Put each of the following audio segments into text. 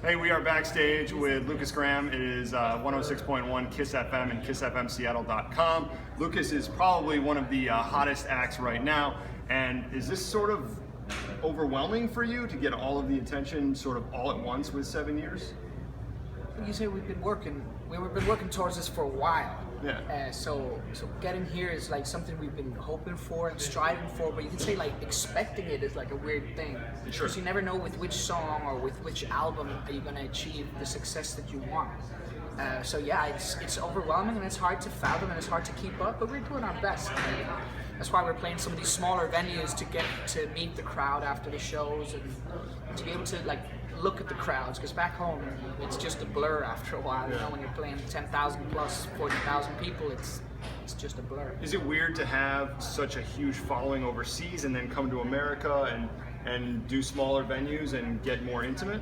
Hey, we are backstage with Lukas Graham. It is 106.1 KISS FM and KISSFMSeattle.com. Lukas is probably one of the hottest acts right now. And is this sort of overwhelming for you to get all of the attention sort of all at once with 7 years? You say we've been working towards this for a while. Yeah. So getting here is like something we've been hoping for and striving for, but you can say like expecting it is like a weird thing. Sure. Because you never know with which song or with which album are you going to achieve the success that you want. So yeah, it's overwhelming and it's hard to fathom and it's hard to keep up, but we're doing our best. That's why we're playing some of these smaller venues to get to meet the crowd after the shows and to be able to like look at the crowds, because back home it's just a blur after a while. You know, when you're playing 10,000 plus 40,000 people, it's just a blur. Is it weird to have such a huge following overseas and then come to America and do smaller venues and get more intimate?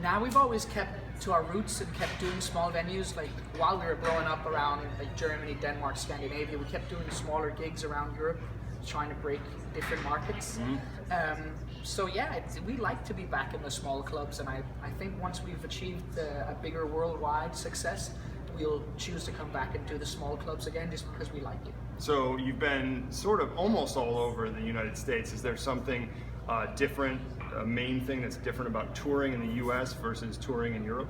Now we've always kept to our roots and kept doing small venues. Like while we were growing up around like Germany, Denmark, Scandinavia, we kept doing smaller gigs around Europe, trying to break different markets. So yeah, we like to be back in the small clubs, and I think once we've achieved a bigger worldwide success, we'll choose to come back and do the small clubs again just because we like it. So you've been sort of almost all over the United States. Is there something different, a main thing that's different about touring in the US versus touring in Europe?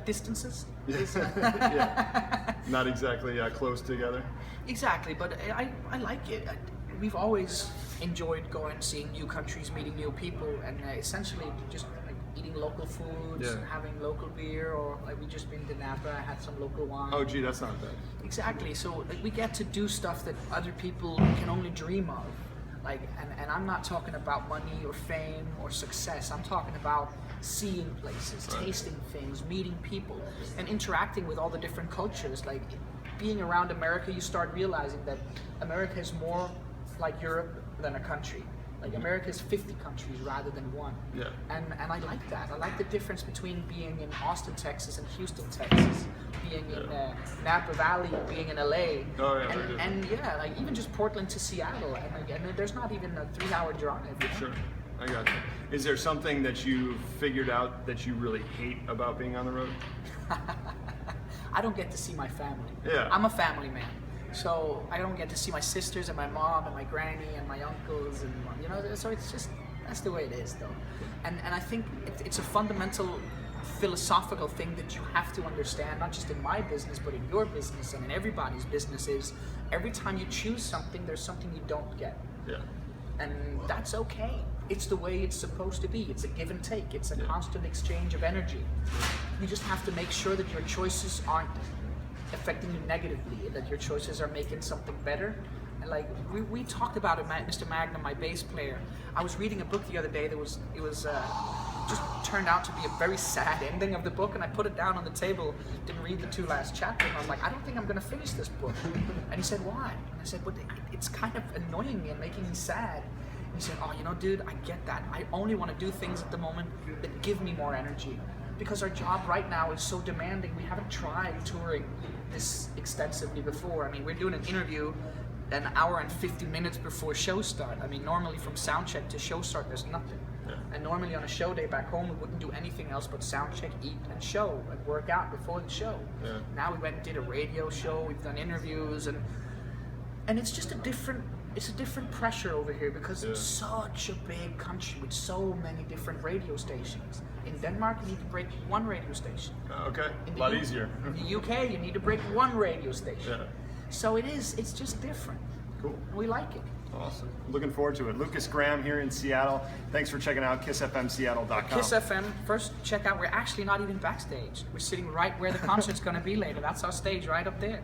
Distances. Yeah. Not exactly close together. Exactly, but I like it. We've always enjoyed going, seeing new countries, meeting new people, and essentially just like eating local foods, having local beer, or like we just been to Napa, had some local wine. Oh gee, that's not bad. Exactly, so like, we get to do stuff that other people can only dream of. Like, and I'm not talking about money or fame or success. I'm talking about seeing places, tasting things, meeting people, and interacting with all the different cultures. Like being around America, you start realizing that America is more like Europe than a country. Like America is 50 countries rather than one. Yeah. And I like that. I like the difference between being in Austin, Texas and Houston, Texas, being in Napa Valley, being in LA. Oh yeah, and yeah, like even just Portland to Seattle, and there's not even a 3-hour drive. You know? Sure, I got you. Is there something that you figured out that you really hate about being on the road? I don't get to see my family. Yeah. I'm a family man. So I don't get to see my sisters and my mom and my granny and my uncles, and you know, so it's just, that's the way it is though. And I think it's a fundamental philosophical thing that you have to understand, not just in my business but in your business and in everybody's business, is every time you choose something there's something you don't get. Yeah. And that's okay. It's the way it's supposed to be. It's a give and take. It's a constant exchange of energy. You just have to make sure that your choices aren't affecting you negatively, that your choices are making something better. And like we talked about it, Mr. Magnum, my bass player. I was reading a book the other day that just turned out to be a very sad ending of the book, and I put it down on the table, didn't read the 2 last chapters, and I'm like, I don't think I'm gonna finish this book. And he said, why? And I said, but it's kind of annoying me and making me sad. And he said, oh, you know, dude, I get that. I only want to do things at the moment that give me more energy, because our job right now is so demanding. We haven't tried touring this extensively before. I mean, we're doing an interview an hour and 50 minutes before show start. I mean, normally from sound check to show start, there's nothing. Yeah. And normally on a show day back home, we wouldn't do anything else but sound check, eat, and show, and work out before the show. Yeah. Now we went and did a radio show, we've done interviews, and it's just a different pressure over here, because it's such a big country with so many different radio stations. In Denmark, you need to break 1 radio station. Okay, a lot easier. In the UK, you need to break 1 radio station. Yeah. So it's just different. Cool. We like it. Awesome. Looking forward to it. Lukas Graham here in Seattle. Thanks for checking out KISSFMSeattle.com. KISS FM, first check out, we're actually not even backstage. We're sitting right where the concert's going to be later. That's our stage right up there.